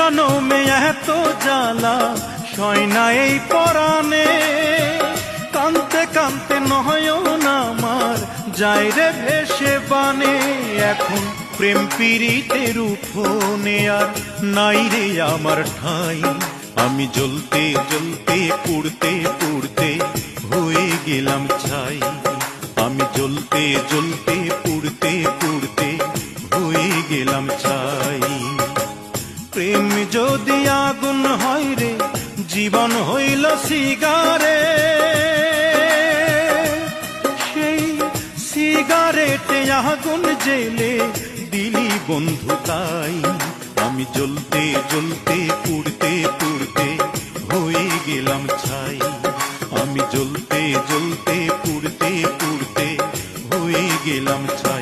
জনমে এত জ্বালা সয় না এই পরাণে, কানতে কানতে নয়ন আমার যায় রে ভেসে বানে। এখন প্রেম পীড়িতের উঠোনে আর নাই রে আমার ঠাঁই, আমি জ্বলতে জ্বলতে পুড়তে পুড়তে হয়ে গেলাম ছাই। আমি জ্বলতে জ্বলতে পুড়তে পুড়তে হয়ে গেলাম ছাই। প্রেম যদি আগুন হয় রে জীবন হইল সিগারে, সেই সিগারেটে আগুন জেলে দিলি বন্ধু তাই। আমি জ্বলতে জ্বলতে পুড়তে পুড়তে হয়ে গেলাম ছাই। আমি জ্বলতে জ্বলতে পুড়তে পুড়তে হয়ে গেলাম ছাই।